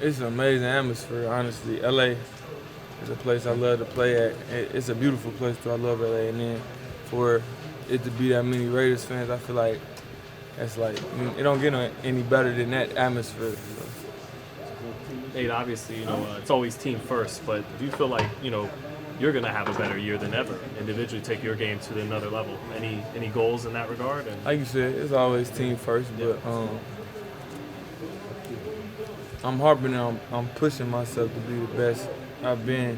It's an amazing atmosphere, honestly. LA is a place I love to play at. It's a beautiful place too. I love LA, and then for it to be that many Raiders fans, I feel like it's like it don't get any better than that atmosphere. So. Nate, obviously, it's always team first, but do you feel like, you're going to have a better year than ever, individually take your game to another level? Any goals in that regard? And like you said, it's always team first, but I'm harping on I'm pushing myself to be the best I've been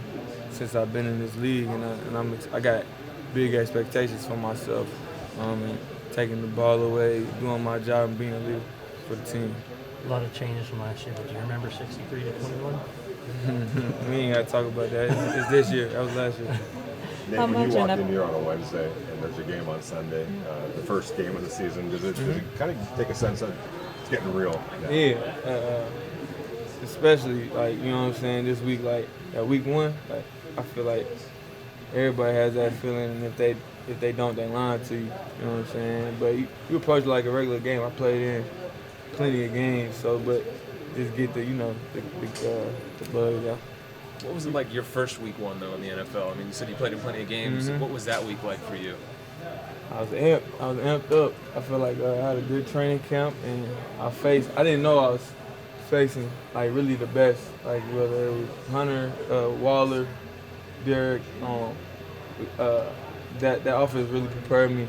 since I've been in this league, and I got big expectations for myself, and taking the ball away, doing my job, and being a leader for the team. A lot of changes from last year, but do you remember 63 to 21? We ain't got to talk about that. It's this year. That was last year. Nate, when you walk in here on a Wednesday and there's a game on Sunday, the first game of the season, does it kind of take a sense of it's getting real? Yeah. Especially, like, you know what I'm saying, this week, like, at week one, like, I feel like everybody has that feeling, and if they don't, they lying to you. You know what I'm saying? But you approach it like a regular game. I played in plenty of games, but just get the buzz out. What was it like your first week one, though, in the NFL? I mean, you said you played in plenty of games. Mm-hmm. What was that week like for you? I was amped up. I feel like I had a good training camp, and I didn't know I was facing, like, really the best. Like, whether it was Hunter, Waller, Derek, that offense really prepared me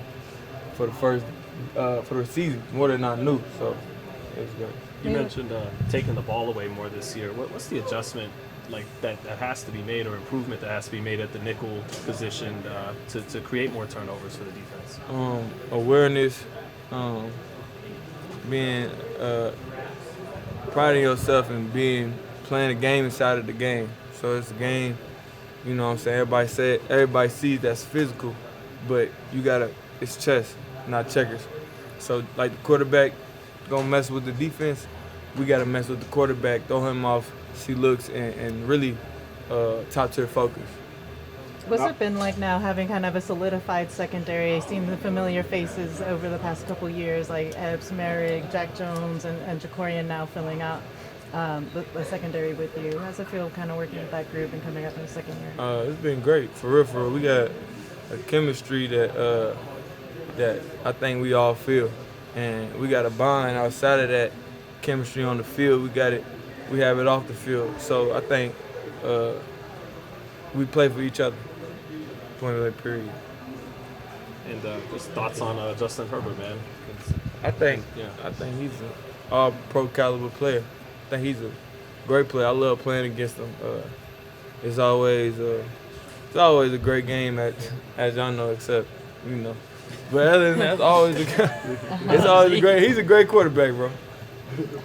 for the season more than I knew. So it was good. You mentioned taking the ball away more this year. What's the adjustment like that has to be made, or improvement that has to be made at the nickel position to create more turnovers for the defense? Awareness, being priding yourself and playing the game inside of the game. So it's a game, you know what I'm saying? Everybody sees that's physical, but it's chess, not checkers. So, like, the quarterback gonna mess with the defense, we gotta mess with the quarterback, throw him off, see looks, and really top tier focus. What's it been like now, having kind of a solidified secondary, seeing the familiar faces over the past couple years, like Epps, Merrick, Jack Jones, and Jacorian now filling out the secondary with you? How's it feel kind of working with that group and coming up in the second year? It's been great, for real. We got a chemistry that I think we all feel. And we got a bond outside of that chemistry on the field. We have it off the field. So I think we play for each other. Point blank, period. And just thoughts on Justin Herbert, man? I think he's an all-pro caliber player. I think he's a great player. I love playing against him. It's always a great game, as y'all know, except, you know. But other than that, it's always a great. He's a great quarterback, bro.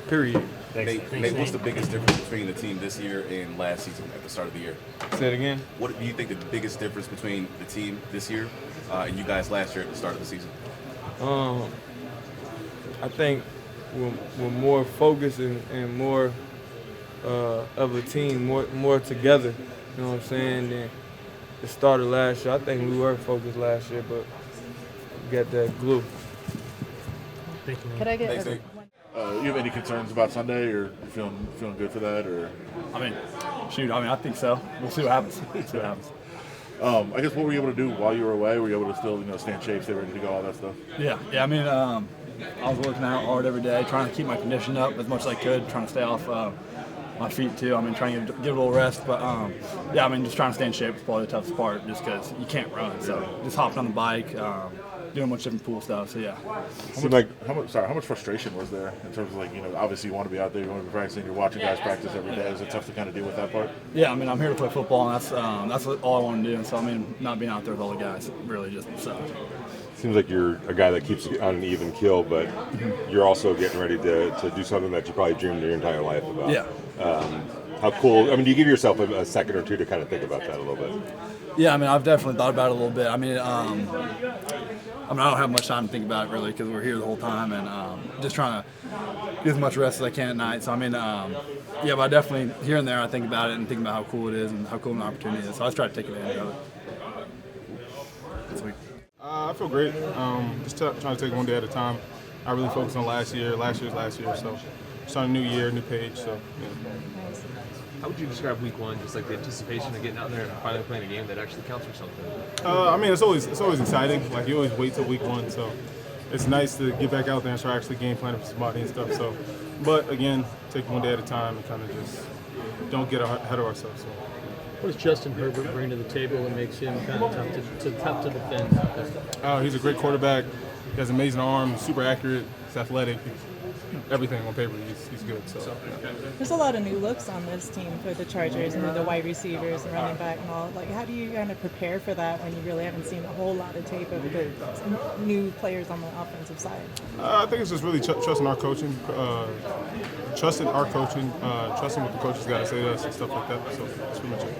Period. Nate, what's the biggest difference between the team this year and last season at the start of the year? Say it again. What do you think the biggest difference between the team this year and you guys last year at the start of the season? I think we're more focused and more of a team, more together. You know what I'm saying? Than the start of last year. I think we were focused last year, but we got that glue. Could I get you have any concerns about Sunday, or you feeling good for that, or? I think so. We'll see what happens. I guess what were you able to do while you were away? Were you able to still, stay in shape, stay ready to go, all that stuff? Yeah. I was working out hard every day, trying to keep my condition up as much as I could, trying to stay off my feet too. Trying to get a little rest, but just trying to stay in shape is probably the toughest part, just because you can't run. So just hopping on the bike, doing a bunch of different pool stuff. So yeah. How much frustration was there in terms of obviously you want to be out there, you want to be practicing, you're watching guys practice every day. Is it tough to kind of deal with that part? Yeah, I'm here to play football, and that's all I want to do. And so not being out there with all the guys really just sucks. Seems like you're a guy that keeps on an even keel, but you're also getting ready to do something that you probably dreamed your entire life about. Yeah. How cool? Do you give yourself a second or two to kind of think about that a little bit? Yeah, I've definitely thought about it a little bit. I don't have much time to think about it really, because we're here the whole time, and just trying to get as much rest as I can at night. So but I definitely here and there I think about it and think about how cool it is and how cool an opportunity it is. So I just try to take advantage of it. Sweet. I feel great. Just trying to take it one day at a time. I really focused on last year's last year, so starting a new year, new page. So. Yeah. How would you describe week one? Just like the anticipation of getting out there and finally playing a game that actually counts for something. I mean, it's always exciting. Like you always wait till week one, so it's nice to get back out there and start actually game planning for somebody and stuff. So, but again, take one day at a time and kind of just don't get ahead of ourselves. So. What does Justin Herbert bring to the table that makes him kind of tough to defend? He's a great quarterback. He has amazing arm, super accurate, he's athletic. Everything on paper, he's good. So yeah. There's a lot of new looks on this team for the Chargers, and the wide receivers and running back and all. Like, how do you kind of prepare for that when you really haven't seen a whole lot of tape of the new players on the offensive side? I think it's just really trusting our coaching, trusting what the coaches got to say to us and stuff like that. So that's pretty much it.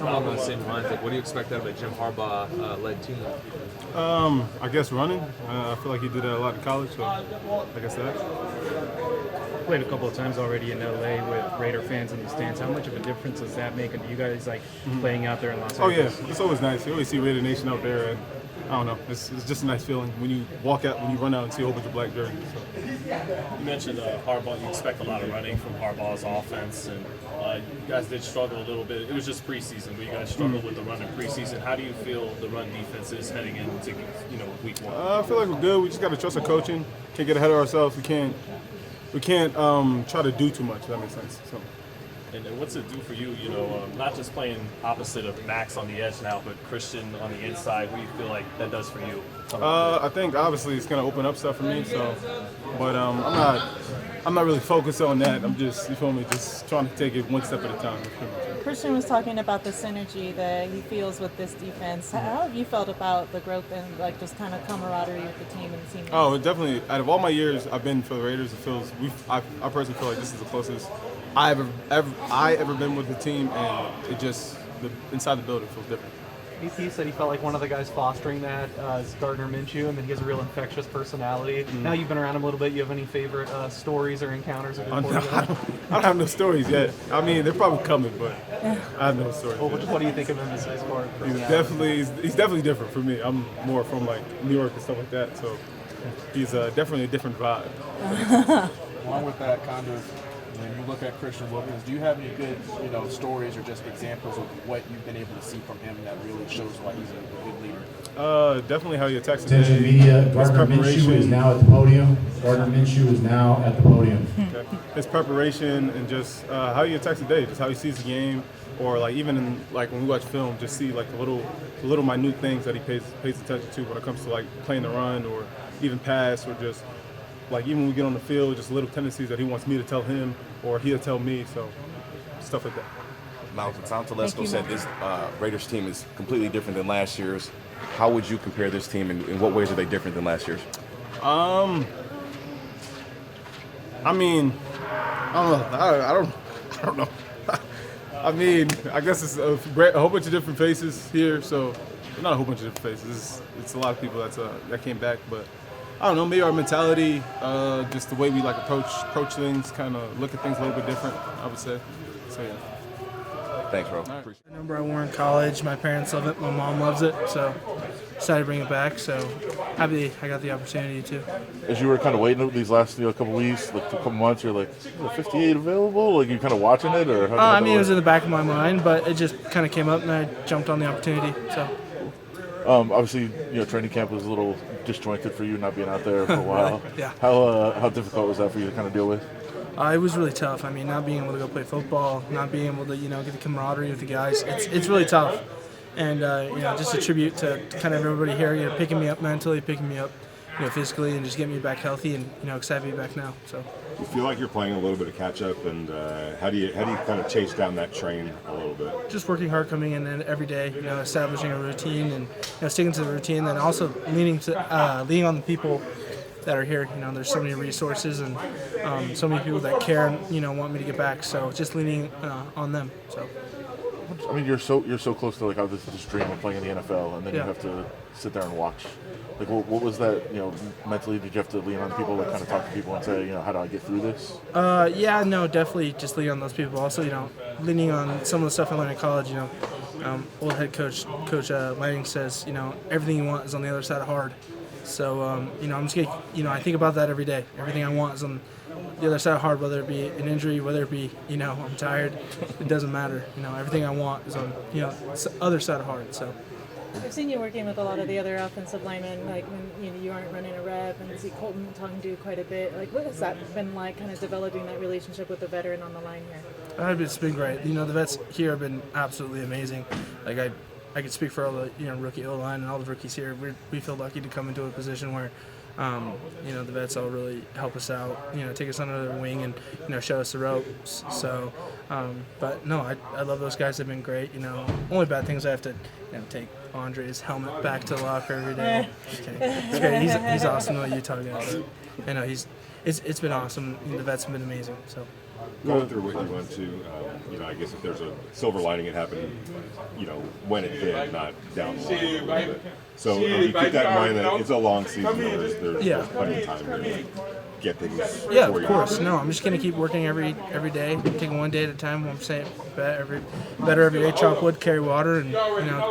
Along those same lines, like, what do you expect out of a Jim Harbaugh-led team? I guess running. I feel like he did that a lot in college, so I guess that. Played a couple of times already in LA with Raider fans in the stands. How much of a difference does that make? And do you guys like playing out there in Los Angeles? Oh yeah, it's always nice. You always see Raider Nation out there, and I don't know. It's just a nice feeling when you walk out, when you run out and see a whole bunch of black jerseys. So. You mentioned Harbaugh. You expect a lot of running from Harbaugh's offense, and you guys did struggle a little bit. It was just preseason, but you guys struggled with the run in preseason. How do you feel the run defense is heading into week one? I feel like we're good. We just got to trust our coaching. Can't get ahead of ourselves. We can't try to do too much. If that makes sense. So. And what's it do for you, not just playing opposite of Max on the edge now, but Christian on the inside? What do you feel like that does for you? I think obviously it's going to open up stuff for me. So, but I'm not really focused on that. I'm just, you feel me, just trying to take it one step at a time. Christian was talking about the synergy that he feels with this defense. How have you felt about the growth and like just kind of camaraderie with the team and the teammates? Oh, definitely. Out of all my years I've been for the Raiders, I personally feel like this is the closest I ever been with the team, and it just inside the building feels different. He said he felt like one of the guys fostering that is Gardner Minshew, and that he has a real infectious personality. Now you've been around him a little bit. You have any favorite stories or encounters of him? I don't have no stories yet. I mean, they're probably coming, but I have no stories. Well, what do you think of him as far as he's definitely different from me. I'm more from like New York and stuff like that, so he's definitely a different vibe. Along with that, kind of, when you look at Christian Wilkins, do you have any good, stories or just examples of what you've been able to see from him that really shows why he's a good leader? Definitely how he attacks the Attention media, Gardner Minshew is now at the podium. Okay. His preparation and just how he attacks the day, just how he sees the game, or like even in, like when we watch film, just see like the little minute things that he pays attention to when it comes to like playing the run or even pass, or just like even when we get on the field, just little tendencies that he wants me to tell him or he'll tell me, so stuff like that. Now, Tom Telesco said this Raiders team is completely different than last year's. How would you compare this team, and in what ways are they different than last year's? I mean, I don't know. I mean, I guess it's a whole bunch of different faces here, so not a whole bunch of different faces. It's a lot of people that came back, but I don't know, maybe our mentality, just the way we like approach things, kind of look at things a little bit different, I would say. So yeah. Thanks, bro. The number I wore in college, my parents love it, my mom loves it, so decided to bring it back. So happy I got the opportunity to. As you were kind of waiting these last couple weeks, like a couple months, you're like, 58 available? Like you kind of watching it, or? I mean, it was in the back of my mind, but it just kind of came up and I jumped on the opportunity. So. Obviously, training camp was a little disjointed for you, not being out there for a while. Yeah. How difficult was that for you to kind of deal with? It was really tough. I mean, not being able to go play football, not being able to, get the camaraderie with the guys, it's really tough. And, just a tribute to kind of everybody here, picking me up mentally, picking me up, physically, and just getting me back healthy and, excited to be back now. So. You feel like you're playing a little bit of catch up, and how do you kind of chase down that train a little bit? Just working hard, coming in every day, establishing a routine and sticking to the routine, and also leaning on the people that are here. There's so many resources and so many people that care and want me to get back. So just leaning on them. So. I mean, you're so close to like how this dream of playing in the NFL, and then you have to sit there and watch. Like, what was that? Mentally, did you have to lean on people, like kind of talk to people and say, how do I get through this? Yeah, no, definitely just lean on those people. Also, leaning on some of the stuff I learned in college. Old head coach Lanning says, everything you want is on the other side of hard. So, I'm just gonna, I think about that every day. Everything I want is on the other side hard, whether it be an injury, whether it be, I'm tired. It doesn't matter. Everything I want is on, other side of hard. So. I've seen you working with a lot of the other offensive linemen, like when you aren't running a rep, and see Colton talking to you quite a bit. Like, what has that been like, kind of developing that relationship with the veteran on the line here? It's been great. The vets here have been absolutely amazing. Like I could speak for all the rookie O-line and all the rookies here. We feel lucky to come into a position where the vets all really help us out, take us under their wing and, show us the ropes. So, but no, I love those guys. They've been great. Only bad things I have to, take Andre's helmet back to the locker every day. It's great. He's awesome, the Utah guy. But, it's been awesome. The vets have been amazing. So. Going through what you went to, I guess if there's a silver lining, it happened, when it did, not down the line a little bit. So you keep that in mind that it's a long season. There's plenty of time to get things. Yeah, of course. No, I'm just gonna keep working every day, taking one day at a time. I'm saying better every day. Chop wood, carry water, and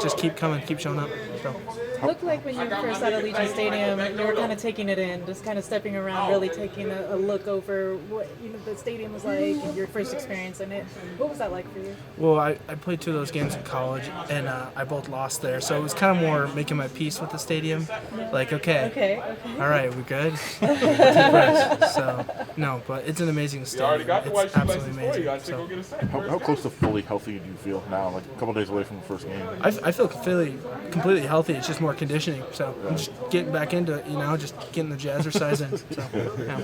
just keep coming, keep showing up. So. Looked like when you first out of Legion Stadium, you were kind of taking it in, just kind of stepping around, really taking a look over what the stadium was like and your first experience in it. What was that like for you? Well, I played 2 of those games in college, and I both lost there, so it was kind of more making my peace with the stadium. Like, okay. All right, we good? So, no, but it's an amazing stadium. It's absolutely amazing. So. How close to fully healthy do you feel now? Like a couple days away from the first game. I feel completely healthy. It's just more conditioning. So I'm just getting back into it, just getting the jazzercise in. So, yeah.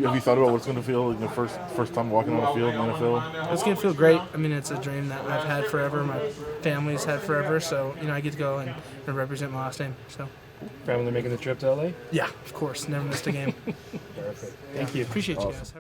Have you thought about what it's going to feel like the first time walking on the field in the NFL? It's going to feel great. It's a dream that I've had forever. My family's had forever. So, I get to go and represent my last name. So. Family making the trip to LA? Yeah, of course. Never missed a game. Perfect. Thank you. Appreciate you guys.